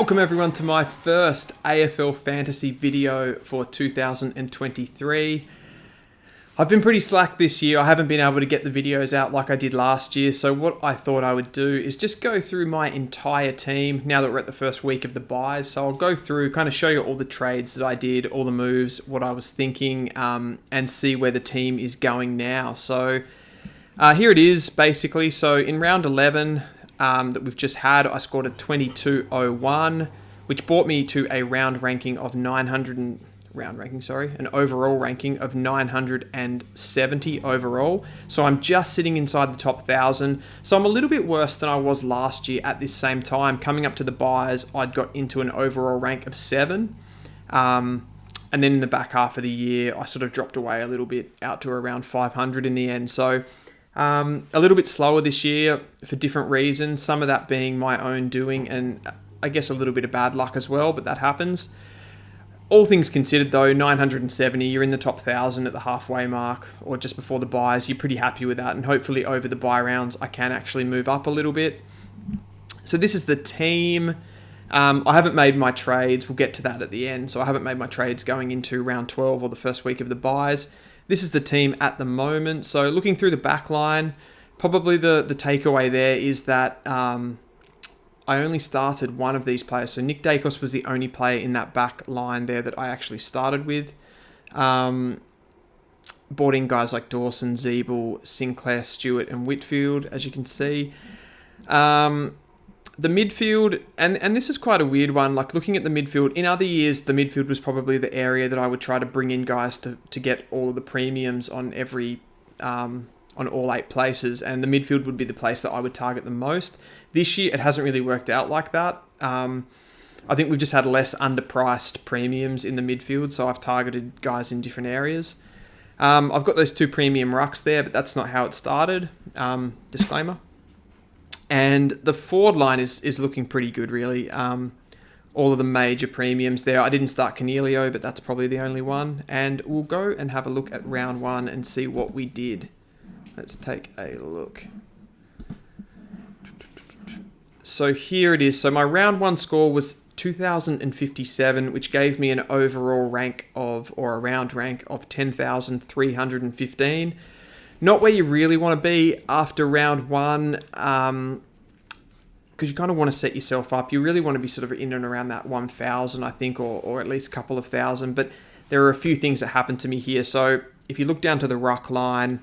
Welcome everyone to my first AFL Fantasy video for 2023. I've been pretty slack this year. I haven't been able to get the videos out like I did last year. So what I thought I would do is just go through my entire team now that we're at the first week of the buys. So I'll go through, kind of show you all the trades that I did, all the moves, what I was thinking, and see where the team is going now. So here it is basically. So in round 11, that we've just had, I scored a 22.01, which brought me to a an overall ranking of 970 overall. So I'm just sitting inside the top 1,000. So I'm a little bit worse than I was last year at this same time. Coming up to the buys, I'd got into an overall rank of 7. And then in the back half of the year, I sort of dropped away a little bit out to around 500 in the end. So a little bit slower this year for different reasons, some of that being my own doing and I guess a little bit of bad luck as well, but that happens. All things considered though, 970, you're in the top 1,000 at the halfway mark or just before the buys, you're pretty happy with that, and hopefully over the buy rounds I can actually move up a little bit. So this is the team. I haven't made my trades, we'll get to that at the end, so I haven't made my trades going into round 12 or the first week of the buys. This is the team at the moment. So looking through the back line, probably the takeaway there is that I only started one of these players. So Nick Dacos was the only player in that back line there that I actually started with. Brought in guys like Dawson, Zeeble, Sinclair, Stewart, and Whitfield, as you can see. The midfield, and this is quite a weird one, like looking at the midfield, in other years, the midfield was probably the area that I would try to bring in guys to get all of the premiums on every, on all 8 places, and the midfield would be the place that I would target the most. This year, it hasn't really worked out like that. I think we've just had less underpriced premiums in the midfield, so I've targeted guys in different areas. I've got those 2 premium rucks there, but that's not how it started. Disclaimer. And the forward line is looking pretty good, really. All of the major premiums there. I didn't start Cornelio, but that's probably the only one. And we'll go and have a look at round 1 and see what we did. Let's take a look. So here it is. So my round 1 score was 2,057, which gave me an overall rank of, or a round rank of 10,315. Not where you really want to be after round 1, because you kind of want to set yourself up. You really want to be sort of in and around that 1,000, I think, or at least a couple of thousand. But there are a few things that happened to me here. So if you look down to the ruck line,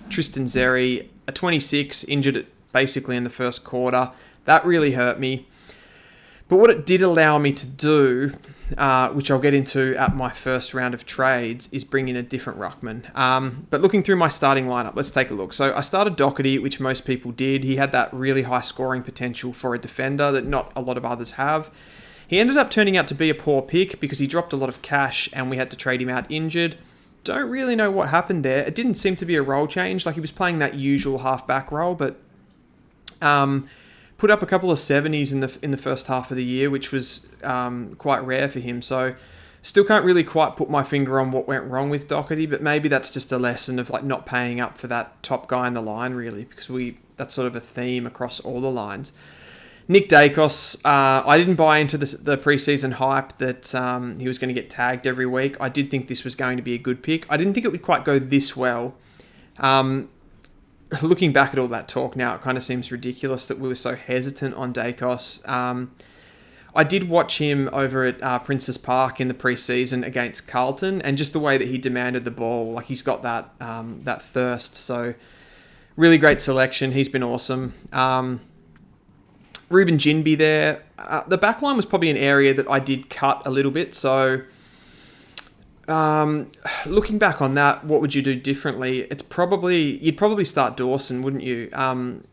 Tristan Xerri, a 26, injured it basically in the first quarter. That really hurt me. But what it did allow me to do, which I'll get into at my first round of trades, is bring in a different ruckman. But looking through my starting lineup, let's take a look. So I started Doherty, which most people did. He had that really high scoring potential for a defender that not a lot of others have. He ended up turning out to be a poor pick because he dropped a lot of cash and we had to trade him out injured. Don't really know what happened there. It didn't seem to be a role change. Like he was playing that usual halfback role, but put up a couple of 70s in the first half of the year, which was quite rare for him. So still can't really quite put my finger on what went wrong with Doherty, but maybe that's just a lesson of like not paying up for that top guy in the line, really, because that's sort of a theme across all the lines. Nick Dacos, I didn't buy into the preseason hype that he was going to get tagged every week. I did think this was going to be a good pick. I didn't think it would quite go this well. Looking back at all that talk now, it kind of seems ridiculous that we were so hesitant on Dacos. I did watch him over at Princes Park in the preseason against Carlton, and just the way that he demanded the ball, like he's got that thirst. So really great selection. He's been awesome. Ruben Jinby there. The back line was probably an area that I did cut a little bit. So looking back on that, what would you do differently? You'd probably start Dawson, wouldn't you?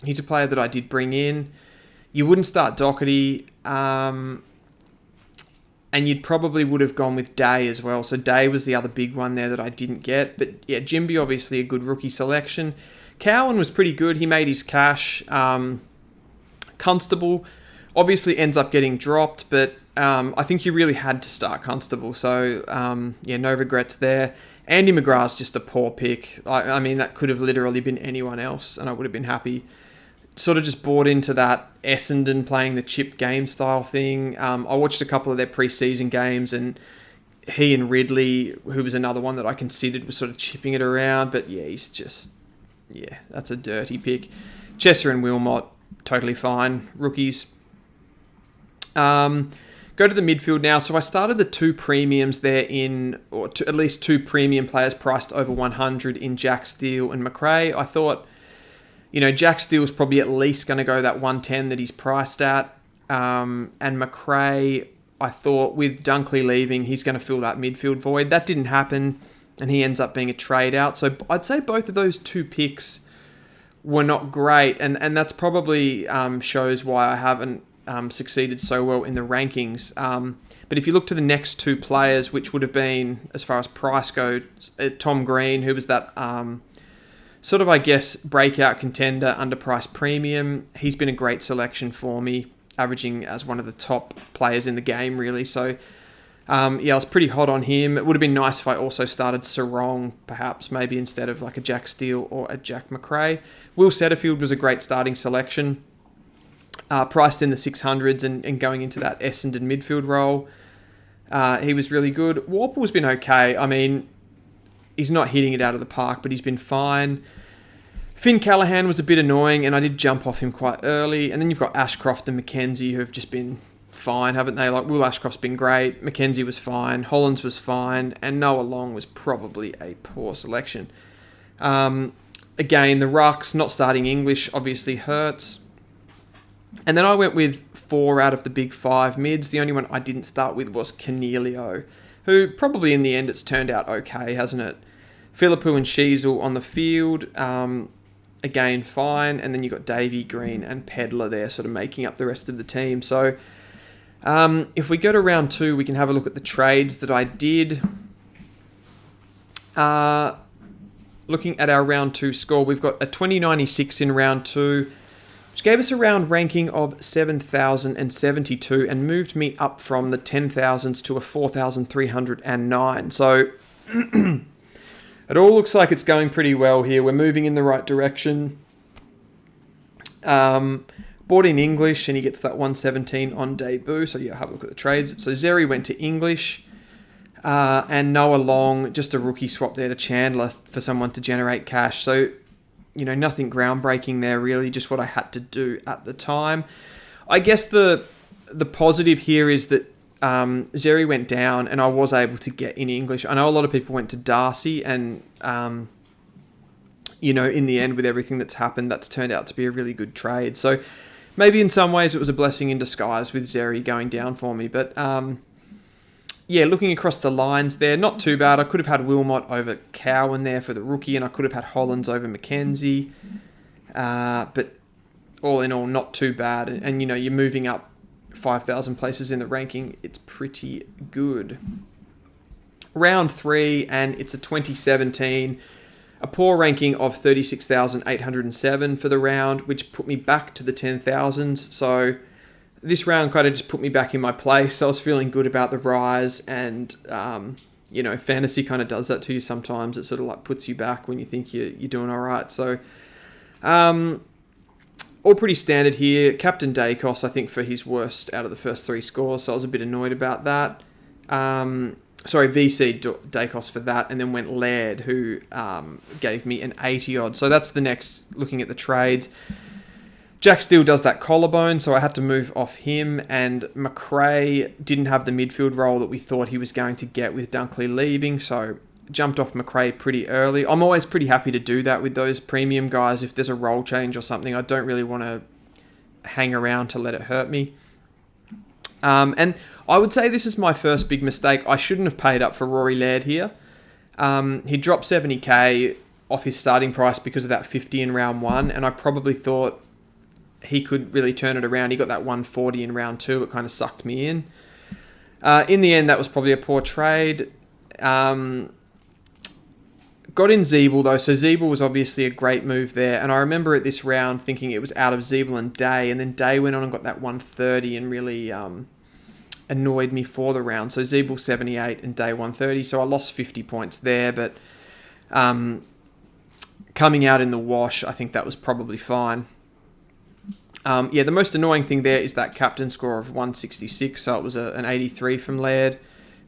He's a player that I did bring in. You wouldn't start Doherty, and you'd probably would have gone with Day as well. So Day was the other big one there that I didn't get. But yeah, Jinby obviously a good rookie selection. Cowan was pretty good. He made his cash. Constable obviously ends up getting dropped, but I think you really had to start Constable. So no regrets there. Andy McGrath's just a poor pick. I mean, that could have literally been anyone else, and I would have been happy. sort of just bought into that Essendon playing the chip game style thing. I watched a couple of their preseason games, and he and Ridley, who was another one that I considered, was sort of chipping it around. But yeah, that's a dirty pick. Chesser and Wilmot, totally fine. Rookies. Go to the midfield now. So I started the two premiums there at least two premium players priced over 100 in Jack Steele and McRae. I thought, Jack Steele's probably at least going to go that 110 that he's priced at. And McRae, I thought with Dunkley leaving, he's going to fill that midfield void. That didn't happen, and he ends up being a trade out. So I'd say both of those two picks were not great, and that's probably shows why I haven't succeeded so well in the rankings. But if you look to the next two players, which would have been, as far as price goes, Tom Green, who was that sort of, I guess, breakout contender, underpriced premium. He's been a great selection for me, averaging as one of the top players in the game, really. So, I was pretty hot on him. It would have been nice if I also started Sarong, perhaps, maybe instead of like a Jack Steele or a Jack McRae. Will Setterfield was a great starting selection, priced in the 600s and going into that Essendon midfield role. He was really good. Warple's been okay. I mean, he's not hitting it out of the park, but he's been fine. Finn Callaghan was a bit annoying, and I did jump off him quite early. And then you've got Ashcroft and McKenzie, who have just been fine, haven't they? Like, Will Ashcroft's been great. McKenzie was fine. Hollands was fine. And Noah Long was probably a poor selection. Again, the rucks, not starting English, obviously hurts. And then I went with 4 out of the big 5 mids. The only one I didn't start with was Cornelio, who probably in the end it's turned out okay, hasn't it? Philippou and Sheasel on the field, again, fine. And then you've got Davey, Green and Pedler there sort of making up the rest of the team. So if we go to round 2, we can have a look at the trades that I did. Looking at our round 2 score, we've got a 2096 in round 2, which gave us a round ranking of 7,072 and moved me up from the 10,000s to a 4,309. So it all looks like it's going pretty well here. We're moving in the right direction. Bought in English, and he gets that 117 on debut. So yeah, have a look at the trades. So Zeri went to English, and Noah Long, just a rookie swap there to Chandler for someone to generate cash. So, nothing groundbreaking there, really, just what I had to do at the time. I guess the positive here is that Zeri went down, and I was able to get in English. I know a lot of people went to Darcy, and, in the end, with everything that's happened, that's turned out to be a really good trade. So maybe in some ways it was a blessing in disguise with Zeri going down for me. But, looking across the lines there, not too bad. I could have had Wilmot over Cowan there for the rookie, and I could have had Hollands over McKenzie. But all in all, not too bad. And you're moving up 5,000 places in the ranking. It's pretty good. Round 3, and it's a 2017. A poor ranking of 36,807 for the round, which put me back to the 10,000s. So this round kind of just put me back in my place. I was feeling good about the rise, and fantasy kind of does that to you sometimes. It sort of like puts you back when you think you're doing all right. So all pretty standard here. Captain Dacos, I think, for his worst out of the first 3 scores, so I was a bit annoyed about that. VC Dacos for that, and then went Laird, who gave me an 80 odd. So that's the next, looking at the trades. Jack Steele does that collarbone, so I had to move off him, and McRae didn't have the midfield role that we thought he was going to get with Dunkley leaving, so jumped off McRae pretty early. I'm always pretty happy to do that with those premium guys. If there's a role change or something, I don't really want to hang around to let it hurt me. And I would say this is my first big mistake. I shouldn't have paid up for Rory Laird here. He dropped 70k off his starting price because of that 50 in round 1, and I probably thought he could really turn it around. He got that 140 in round 2. It kind of sucked me in. In the end, that was probably a poor trade. Got in Zeeble, though. So Zeeble was obviously a great move there. And I remember at this round thinking it was out of Zeeble and Day. And then Day went on and got that 130 and really annoyed me for the round. So Zeeble 78 and Day 130. So I lost 50 points there. But coming out in the wash, I think that was probably fine. The most annoying thing there is that captain score of 166, so it was an 83 from Laird.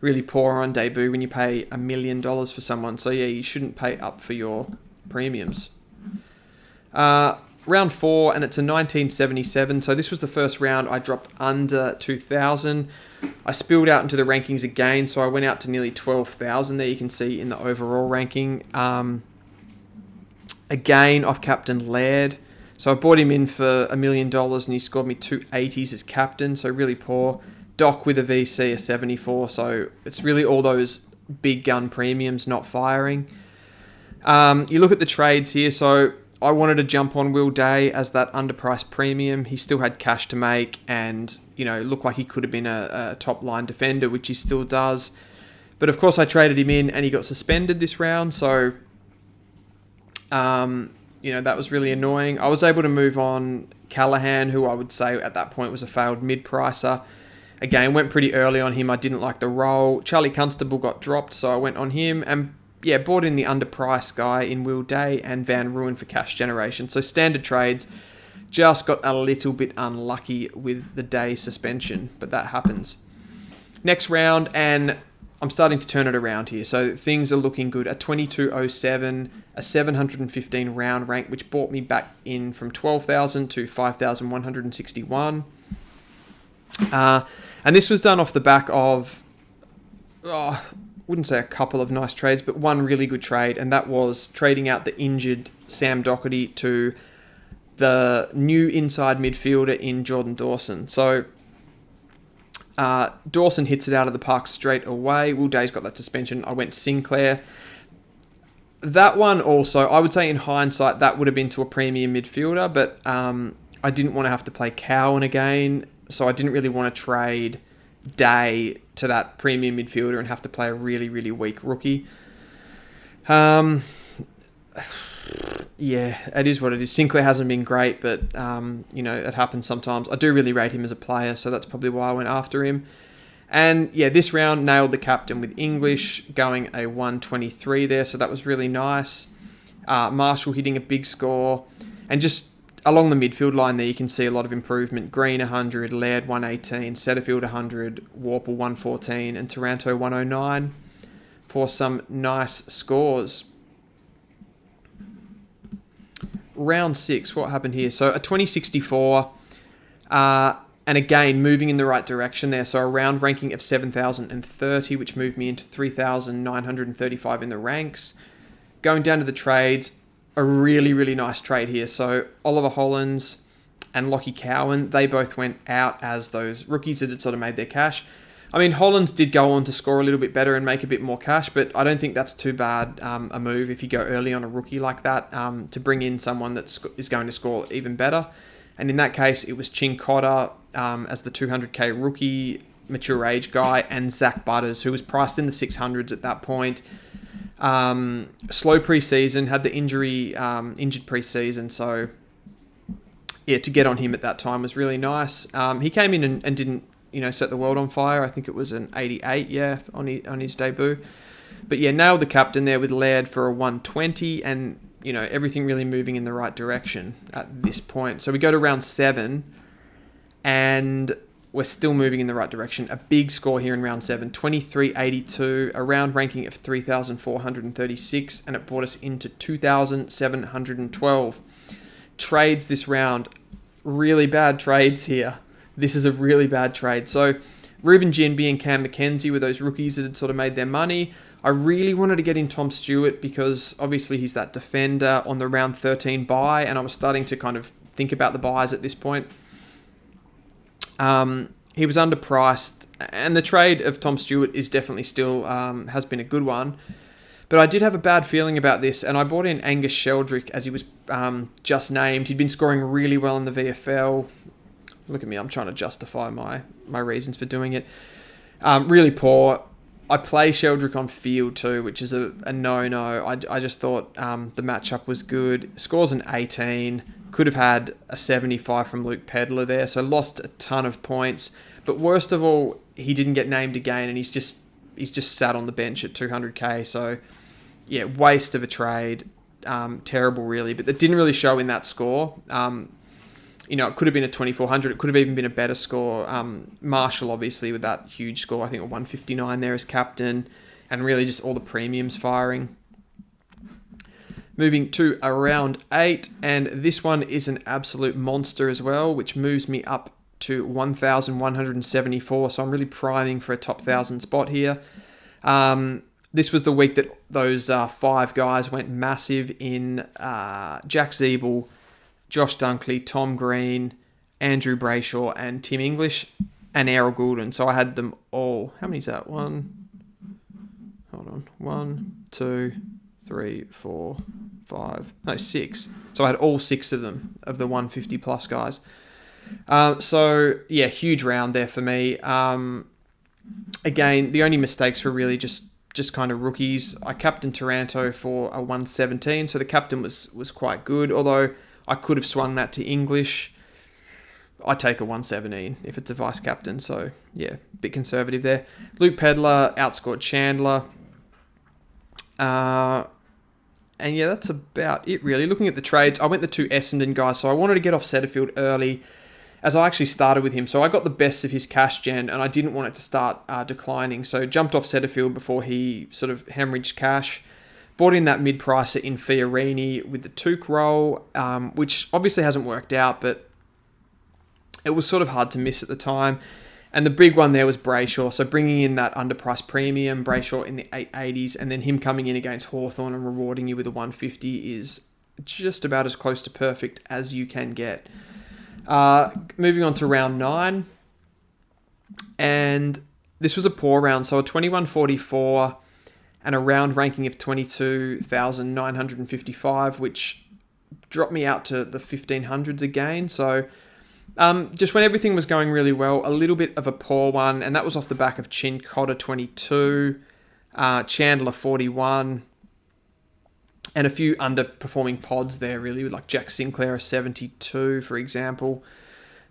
Really poor on debut when you pay $1 million for someone. So you shouldn't pay up for your premiums. Round 4, and it's a 1977. So this was the first round I dropped under 2,000. I spilled out into the rankings again, so I went out to nearly 12,000 there. You can see in the overall ranking. Again, I've captained Laird. So I bought him in for $1 million and he scored me 280s as captain, so really poor. Doc with a VC, a 74, so it's really all those big gun premiums not firing. You look at the trades here, so I wanted to jump on Will Day as that underpriced premium. He still had cash to make and, looked like he could have been a top-line defender, which he still does. But of course I traded him in and he got suspended this round, so that was really annoying. I was able to move on Callahan, who I would say at that point was a failed mid-pricer. Again, went pretty early on him. I didn't like the role. Charlie Constable got dropped, so I went on him. And bought in the underpriced guy in Will Day and Van Ruin for cash generation. So standard trades, just got a little bit unlucky with the Day suspension, but that happens. Next round, and I'm starting to turn it around here. So things are looking good. A 2207, a 715 round rank, which brought me back in from 12,000 to 5,161. And this was done off the back of, wouldn't say a couple of nice trades, but one really good trade, and that was trading out the injured Sam Doherty to the new inside midfielder in Jordan Dawson. So Dawson hits it out of the park straight away. Will Day's got that suspension. I went Sinclair. That one also, I would say in hindsight, that would have been to a premium midfielder, but I didn't want to have to play Cowan again, so I didn't really want to trade Day to that premium midfielder and have to play a really, really weak rookie. It is what it is. Sinclair hasn't been great, but, it happens sometimes. I do really rate him as a player, so that's probably why I went after him. And, this round nailed the captain with English, going a 123 there, so that was really nice. Marshall hitting a big score. And just along the midfield line there, you can see a lot of improvement. Green 100, Laird 118, Setterfield 100, Warple 114, and Taranto 109 for some nice scores. Round 6, what happened here? So a 2064, and again, moving in the right direction there. So a round ranking of 7,030, which moved me into 3,935 in the ranks. Going down to the trades, a really, really nice trade here. So Oliver Hollands and Lockie Cowan, they both went out as those rookies that had sort of made their cash. I mean, Hollands did go on to score a little bit better and make a bit more cash, but I don't think that's too bad a move if you go early on a rookie like that to bring in someone that is going to score even better. And in that case, it was Ching Cotter as the 200k rookie, mature age guy, and Zach Butters, who was priced in the 600s at that point. Slow preseason, had the injured preseason, so to get on him at that time was really nice. He came in and didn't set the world on fire. I think it was an 88 on his debut, but nailed the captain there with Laird for a 120, and everything really moving in the right direction at this point. So we go to round 7 and we're still moving in the right direction. A big score here in round 7, 2382, a round ranking of 3,436, and it brought us into 2,712. Trades this round, really bad trades here. This is a really bad trade. So Ruben Ginby and Cam McKenzie were those rookies that had sort of made their money. I really wanted to get in Tom Stewart because obviously he's that defender on the round 13 buy, and I was starting to kind of think about the buys at this point. He was underpriced, and the trade of Tom Stewart is definitely still has been a good one. But I did have a bad feeling about this, and I bought in Angus Sheldrick as he was just named. He'd been scoring really well in the VFL. Look at me, I'm trying to justify my reasons for doing it. Really poor. I play Sheldrick on field too, which is a no-no. I just thought the matchup was good. Scores an 18. Could have had a 75 from Luke Pedler there, so lost a ton of points. But worst of all, he didn't get named again, and he's just sat on the bench at 200k. So waste of a trade. Terrible, really. But that didn't really show in that score. it could have been a 2400. It could have even been a better score. Marshall, obviously, with that huge score, I think a 159 there as captain, and really just all the premiums firing. Moving to a round 8, and this one is an absolute monster as well, which moves me up to 1,174. So I'm really priming for a top 1,000 spot here. This was the week that those 5 guys went massive in Jack Zeeble, Josh Dunkley, Tom Green, Andrew Brayshaw, and Tim English, and Errol Goulden. So I had them all. How many is that? 1, 2, 3, 4, 5. No, 6. So I had all 6 of them, of the 150 plus guys. So yeah, huge round there for me. Again, the only mistakes were really just kind of rookies. I captained Taranto for a 117, so the captain was quite good, although I could have swung that to English. I take a 117 if it's a vice captain, so yeah, a bit conservative there. Luke Pedler outscored Chandler. And yeah, that's about it really. Looking at the trades, I went the 2 Essendon guys, so I wanted to get off Setterfield early, as I actually started with him. So I got the best of his cash gen, and I didn't want it to start declining. So jumped off Setterfield before he sort of hemorrhaged cash. Bought in that mid-pricer in Fiorini with the Took roll, which obviously hasn't worked out, but it was sort of hard to miss at the time. And the big one there was Brayshaw. So bringing in that underpriced premium, Brayshaw in the 880s, and then him coming in against Hawthorn and rewarding you with a 150 is just about as close to perfect as you can get. Moving on to round 9. And this was a poor round. So a 2144 and a round ranking of 22,955, which dropped me out to the 1500s again. So just when everything was going really well, a little bit of a poor one, and that was off the back of Chin Cotter 22, Chandler 41, and a few underperforming pods there, really, like Jack Sinclair 72, for example.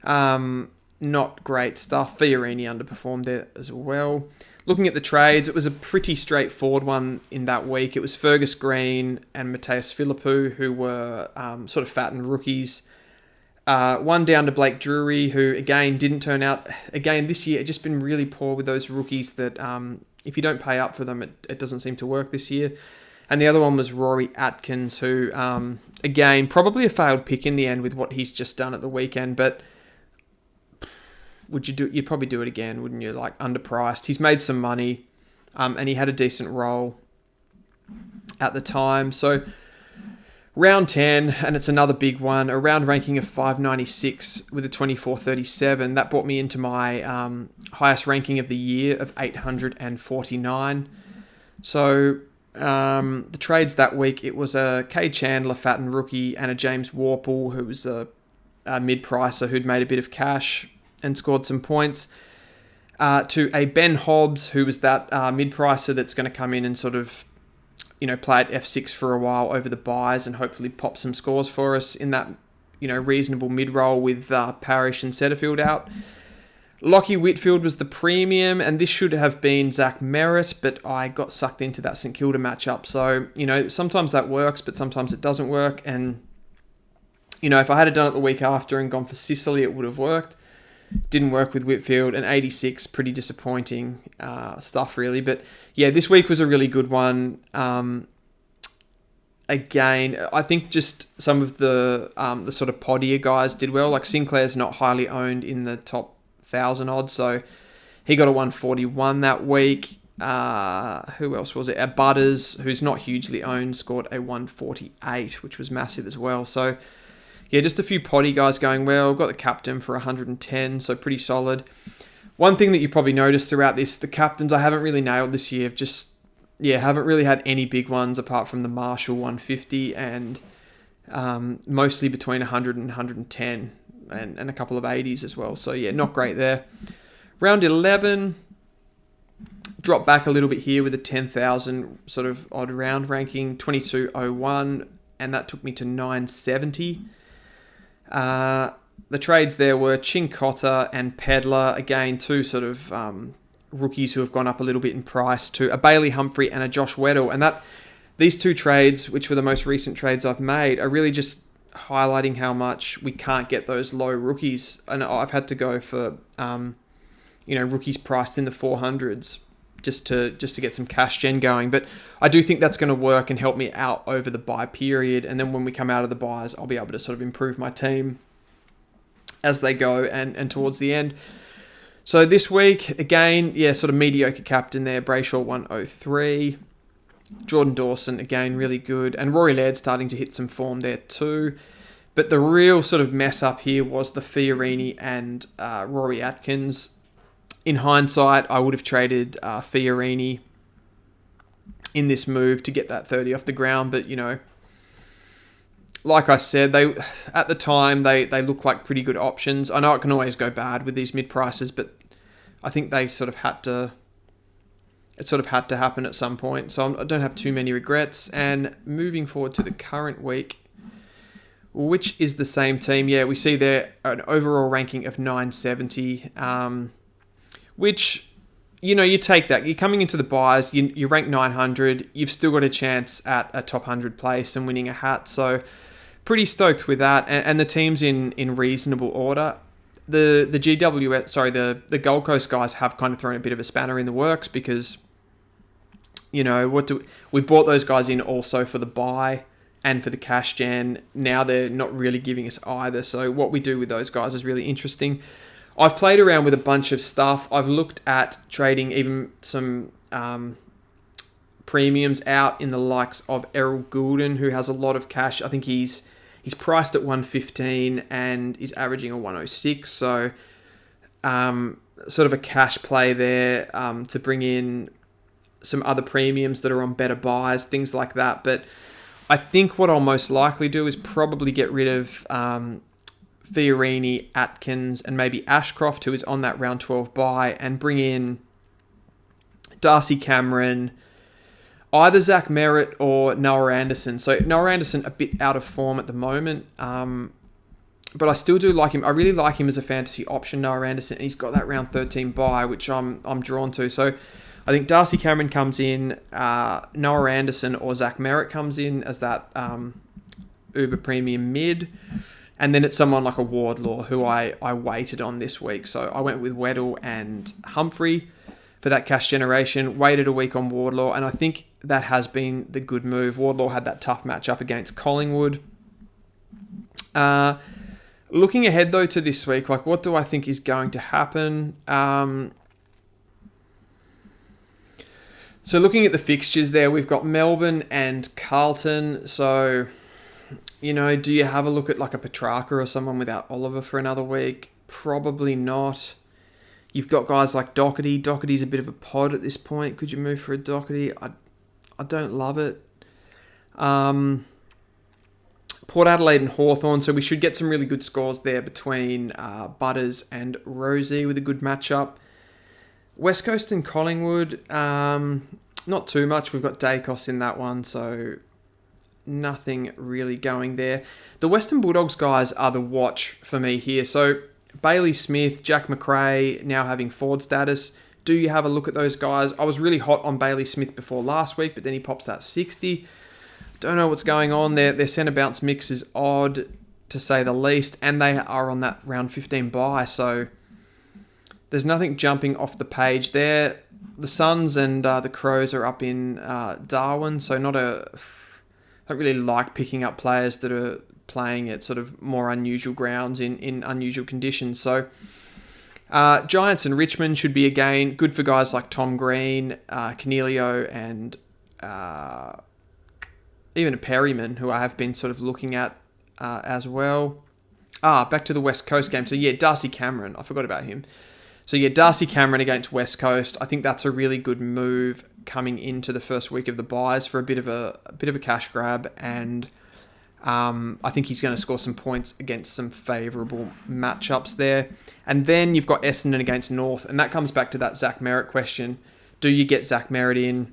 Not great stuff. Fiorini underperformed there as well. Looking at the trades, it was a pretty straightforward one in that week. It was Fergus Green and Mateus Philippou, who were sort of fattened rookies. One down to Blake Drury, who, again, didn't turn out. Again, this year, it's just been really poor with those rookies that if you don't pay up for them, it doesn't seem to work this year. And the other one was Rory Atkins, who, again, probably a failed pick in the end with what he's just done at the weekend, but you'd probably do it again, wouldn't you? Like, underpriced. He's made some money, and he had a decent role at the time. So round 10, and it's another big one, a round ranking of 596 with a 2437. That brought me into my highest ranking of the year of 849. So the trades that week, it was a Kay Chandler, Fatton rookie, and a James Warple, who was a mid-pricer who'd made a bit of cash and scored some points, to a Ben Hobbs, who was that mid-pricer that's going to come in and sort of, play at F6 for a while over the buys and hopefully pop some scores for us in that, reasonable mid-roll with Parrish and Setterfield out. Lockie Whitfield was the premium, and this should have been Zach Merritt, but I got sucked into that St Kilda matchup. So, sometimes that works, but sometimes it doesn't work. And, if I had done it the week after and gone for Sicily, it would have worked. Didn't work with Whitfield, and 86, pretty disappointing stuff, really. But yeah, this week was a really good one. Again, I think just some of the sort of poddier guys did well. Like Sinclair's not highly owned in the top 1,000 odds, so he got a 141 that week. Who else was it? Butters, who's not hugely owned, scored a 148, which was massive as well. So yeah, just a few poddy guys going well. Got the captain for 110, so pretty solid. One thing that you probably noticed throughout this, the captains I haven't really nailed this year. Haven't really had any big ones apart from the Marshall 150 and mostly between 100 and 110 and a couple of 80s as well. So yeah, not great there. Round 11, dropped back a little bit here with a 10,000 sort of odd round ranking, 2201, and that took me to 970. The trades there were Chincotta and Pedler, again, two sort of rookies who have gone up a little bit in price, to a Bailey Humphrey and a Josh Weddle. And these two trades, which were the most recent trades I've made, are really just highlighting how much we can't get those low rookies. And I've had to go for, rookies priced in the 400s just to get some cash gen going. But I do think that's going to work and help me out over the bye period. And then when we come out of the buys, I'll be able to sort of improve my team as they go and towards the end. So this week, again, sort of mediocre captain there. Brayshaw 103. Jordan Dawson, again, really good. And Rory Laird starting to hit some form there too. But the real sort of mess up here was the Fiorini and Rory Atkins. In hindsight, I would have traded Fiorini in this move to get that 30 off the ground. But, like I said, at the time, they look like pretty good options. I know it can always go bad with these mid-prices, but I think they sort of had to... It sort of had to happen at some point, so I don't have too many regrets. And moving forward to the current week, which is the same team. Yeah, we see there an overall ranking of 970, which, you take that. You're coming into the buys, you rank 900, you've still got a chance at a top 100 place and winning a hat, so pretty stoked with that. And the team's in reasonable order. The Gold Coast guys have kind of thrown a bit of a spanner in the works because, we brought those guys in also for the buy and for the cash gen. Now they're not really giving us either. So what we do with those guys is really interesting. I've played around with a bunch of stuff. I've looked at trading even some premiums out in the likes of Errol Goulden, who has a lot of cash. I think he's priced at 115 and is averaging a 106. So sort of a cash play there to bring in some other premiums that are on better buys, things like that. But I think what I'll most likely do is probably get rid of Fiorini, Atkins, and maybe Ashcroft, who is on that round 12 buy, and bring in Darcy Cameron, either Zach Merritt or Noah Anderson. So Noah Anderson a bit out of form at the moment, but I still do like him. I really like him as a fantasy option, Noah Anderson. And he's got that round 13 buy, which I'm drawn to. So I think Darcy Cameron comes in, Noah Anderson or Zach Merritt comes in as that uber premium mid. And then it's someone like a Wardlaw who I waited on this week. So I went with Weddle and Humphrey for that cash generation, waited a week on Wardlaw, and I think that has been the good move. Wardlaw had that tough matchup against Collingwood. Looking ahead, though, to this week, what do I think is going to happen? So looking at the fixtures there, we've got Melbourne and Carlton. So, do you have a look at a Petrarca or someone without Oliver for another week? Probably not. You've got guys like Doherty. Doherty's a bit of a pod at this point. Could you move for a Doherty? I don't love it. Port Adelaide and Hawthorn. So we should get some really good scores there between Butters and Rosie with a good matchup. West Coast and Collingwood, not too much. We've got Dacos in that one, so nothing really going there. The Western Bulldogs guys are the watch for me here. So Bailey Smith, Jack McRae now having forward status. Do you have a look at those guys? I was really hot on Bailey Smith before last week, but then he pops that 60. Don't know what's going on. Their centre bounce mix is odd, to say the least, and they are on that round 15 bye, so there's nothing jumping off the page there. The Suns and the Crows are up in Darwin, so I don't really like picking up players that are playing at sort of more unusual grounds in unusual conditions. So Giants and Richmond should be, again, good for guys like Tom Green, Canelio, and even a Perryman, who I have been sort of looking at as well. Back to the West Coast game. So yeah, Darcy Cameron. I forgot about him. So yeah, Darcy Cameron against West Coast. I think that's a really good move coming into the first week of the buys for a bit of a cash grab, and I think he's going to score some points against some favourable matchups there. And then you've got Essendon against North, and that comes back to that Zach Merritt question. Do you get Zach Merritt in?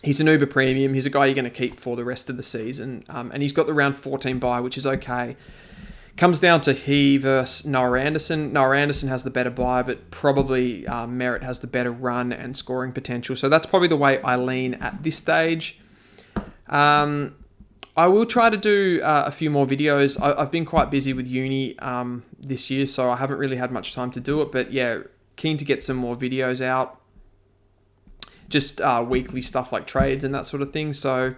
He's an uber premium. He's a guy you're going to keep for the rest of the season, and he's got the round 14 bye, which is okay. Comes down to he versus Noah Anderson. Noah Anderson has the better buy, but probably Merritt has the better run and scoring potential. So that's probably the way I lean at this stage. I will try to do a few more videos. I've been quite busy with uni this year, so I haven't really had much time to do it. But yeah, keen to get some more videos out. Just weekly stuff like trades and that sort of thing. So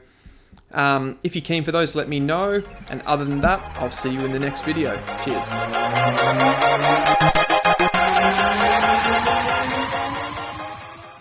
if you're keen for those, let me know. And other than that, I'll see you in the next video. Cheers.